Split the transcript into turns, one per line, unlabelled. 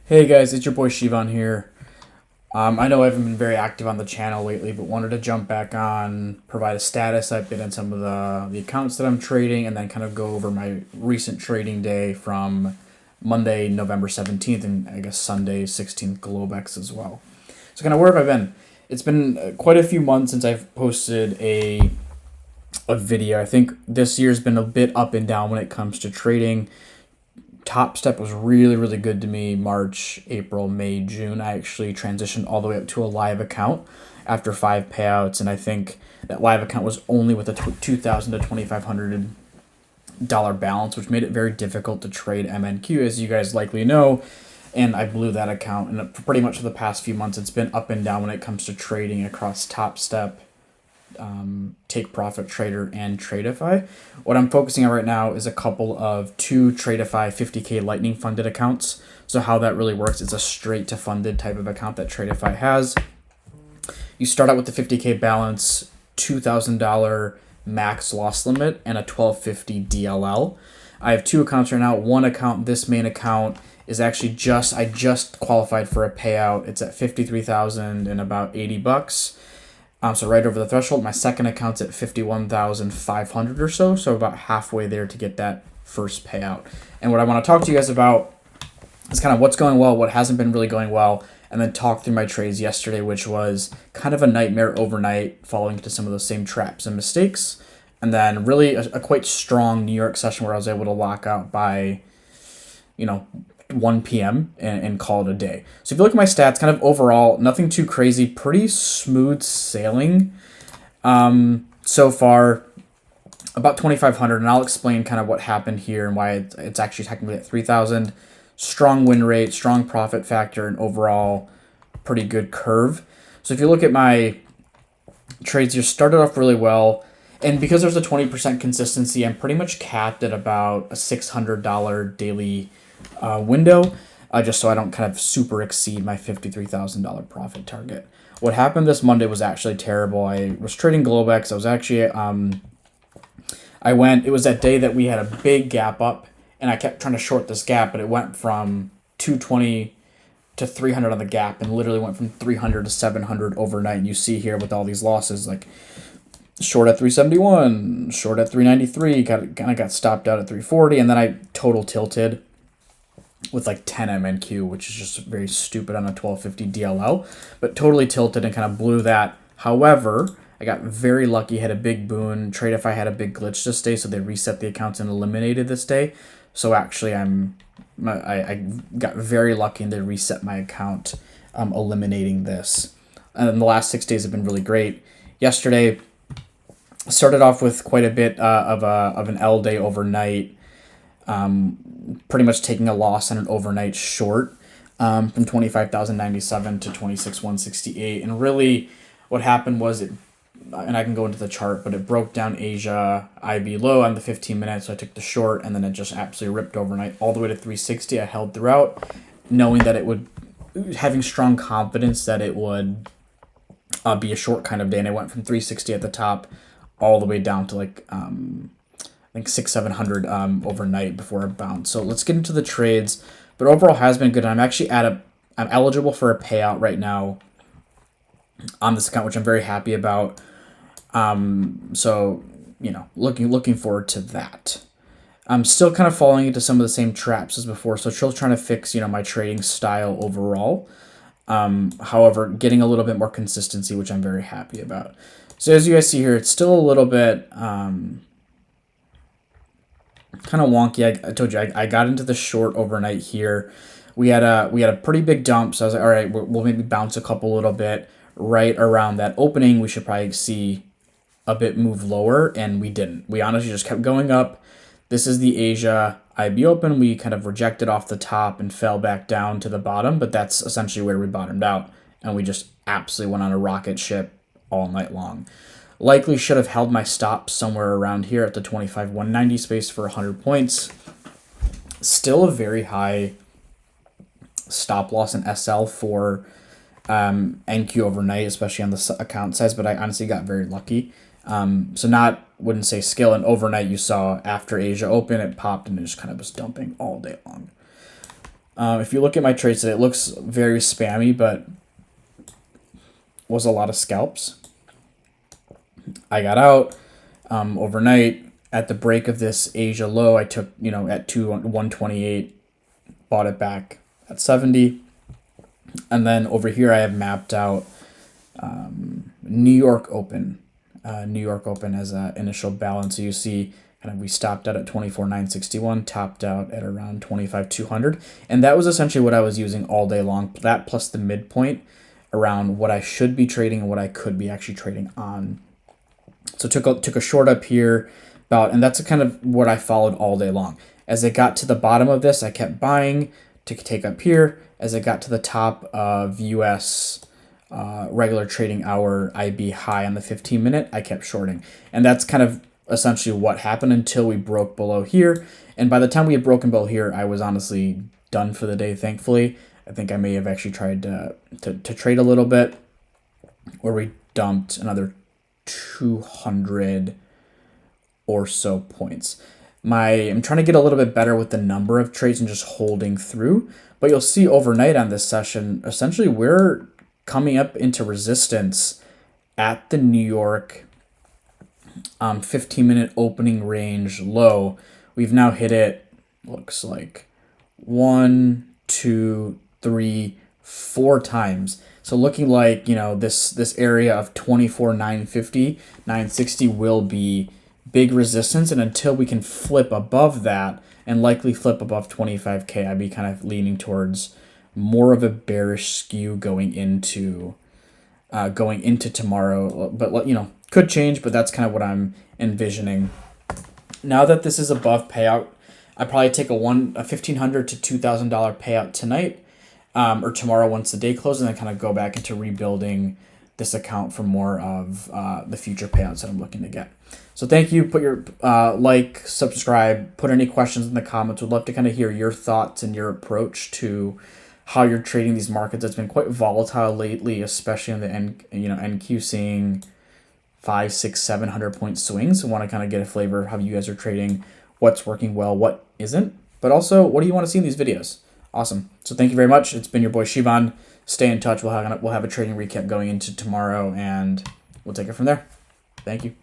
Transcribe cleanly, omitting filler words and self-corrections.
Hey guys, it's your boy Shivan here. I know I haven't been very active on the channel lately, but wanted to jump back on, provide a status update on some of the accounts that I'm trading, and then kind of go over my recent trading day from Monday, November 17th, and I guess Sunday, 16th, Globex as well. So kind of where have I been? It's been quite a few months since I've posted a video. I think this year's been a bit up and down when it comes to trading. Top Step was really good to me. March, April, May, June. I actually transitioned all the way up to a live account after 5 payouts, and I think that live account was only with a $2,000 to $2,500 balance, which made it very difficult to trade MNQ, as you guys likely know. And I blew that account, and pretty much for the past few months, it's been up and down when it comes to trading across Top Step, Take Profit Trader, and Tradeify. What I'm focusing on right now is a couple of two Tradeify 50K Lightning funded accounts. So how that really works, it's a straight to funded type of account that Tradeify has. You start out with the 50K balance, $2,000 max loss limit, and a 1250 DLL. I have two accounts right now. One account, this main account, is actually I just qualified for a payout. It's at 53,000 and about $80. So right over the threshold. My second account's at 51,500 or so about halfway there to get that first payout. And what I want to talk to you guys about is kind of what's going well, what hasn't been really going well, and then talk through my trades yesterday, which was kind of a nightmare overnight, falling into some of those same traps and mistakes. And then really a quite strong New York session where I was able to lock out by, 1 p.m. and call it a day. So if you look at my stats, kind of overall, nothing too crazy, pretty smooth sailing so far, about 2,500, and I'll explain kind of what happened here and why it's actually technically at 3,000. Strong win rate, strong profit factor, and overall pretty good curve. So if you look at my trades here, started off really well, and because there's a 20% consistency, I'm pretty much capped at about a $600 daily window, just so I don't kind of super exceed my $53,000 profit target. What happened this Monday was actually terrible. I was trading Globex. I was actually, it was that day that we had a big gap up, and I kept trying to short this gap, but it went from 220 to 300 on the gap, and literally went from 300 to 700 overnight. And you see here with all these losses, like short at 371, short at 393, kind of got stopped out at 340, and then I total tilted with like 10 MNQ, which is just very stupid on a 1250 DLL, but totally tilted and kind of blew that. However, I got very lucky, had a big boon. Tradeify had a big glitch this day, so they reset the accounts and eliminated this day. So actually, I got very lucky and they reset my account, eliminating this. And the last 6 days have been really great. Yesterday, started off with quite a bit of an L day overnight. Pretty much taking a loss on an overnight short, from 25,097 to 26,168. And really what happened was and I can go into the chart, but it broke down Asia IB low on the 15 minutes. So I took the short, and then it just absolutely ripped overnight all the way to 360. I held throughout, knowing that having strong confidence that it would be a short kind of day. And it went from 360 at the top all the way down to like, I think 600-700 overnight before it bounced. So let's get into the trades. But overall has been good. I'm actually I'm eligible for a payout right now on this account, which I'm very happy about. So looking forward to that. I'm still kind of falling into some of the same traps as before, so still trying to fix my trading style overall. However, getting a little bit more consistency, which I'm very happy about. So as you guys see here, it's still a little bit kind of wonky. I told you I got into the short overnight here. We had a pretty big dump, so I was like, all right, we'll maybe bounce a couple little bit. Right around that opening, we should probably see a bit move lower, and we didn't. We honestly just kept going up. This is the Asia IB open. We kind of rejected off the top and fell back down to the bottom, but that's essentially where we bottomed out, and we just absolutely went on a rocket ship all night long. Likely should have held my stop somewhere around here at the 25,190 space for 100 points. Still a very high stop loss in SL for NQ overnight, especially on the account size, but I honestly got very lucky. So wouldn't say skill, and overnight you saw after Asia open, it popped and it just kind of was dumping all day long. If you look at my trades today, it looks very spammy, but was a lot of scalps. I got out overnight at the break of this Asia low. I took, at 128, bought it back at 70. And then over here, I have mapped out New York Open. New York Open as an initial balance. So you see kind of we stopped out at 24,961, topped out at around 25,200. And that was essentially what I was using all day long. That plus the midpoint around what I should be trading and what I could be actually trading on. So took a short up here and that's kind of what I followed all day long. As it got to the bottom of this, I kept buying to take up here. As it got to the top of US regular trading hour IB high on the 15-minute, I kept shorting. And that's kind of essentially what happened until we broke below here. And by the time we had broken below here, I was honestly done for the day, thankfully. I think I may have actually tried to trade a little bit, where we dumped another 200 or so points. I'm trying to get a little bit better with the number of trades and just holding through. But you'll see overnight on this session, essentially we're coming up into resistance at the New York 15-minute opening range low. We've now hit it, looks like 1, 2, 3, 4 times. So looking like, this area of 24,950, 960 will be big resistance. And until we can flip above that and likely flip above 25K, I'd be kind of leaning towards more of a bearish skew going into tomorrow. But, could change, but that's kind of what I'm envisioning. Now that this is above payout, I probably take a $1,500 to $2,000 payout tonight or tomorrow once the day closes, and then kind of go back into rebuilding this account for more of the future payouts that I'm looking to get. So thank you. Put your like, subscribe, put any questions in the comments. Would love to kind of hear your thoughts and your approach to how you're trading these markets. It's been quite volatile lately, especially on the NQ, seeing 500, 600, 700 point swings. So want to kind of get a flavor of how you guys are trading, what's working well, what isn't, but also what do you want to see in these videos? Awesome. So thank you very much. It's been your boy Shivan. Stay in touch. We'll have a trading recap going into tomorrow, and we'll take it from there. Thank you.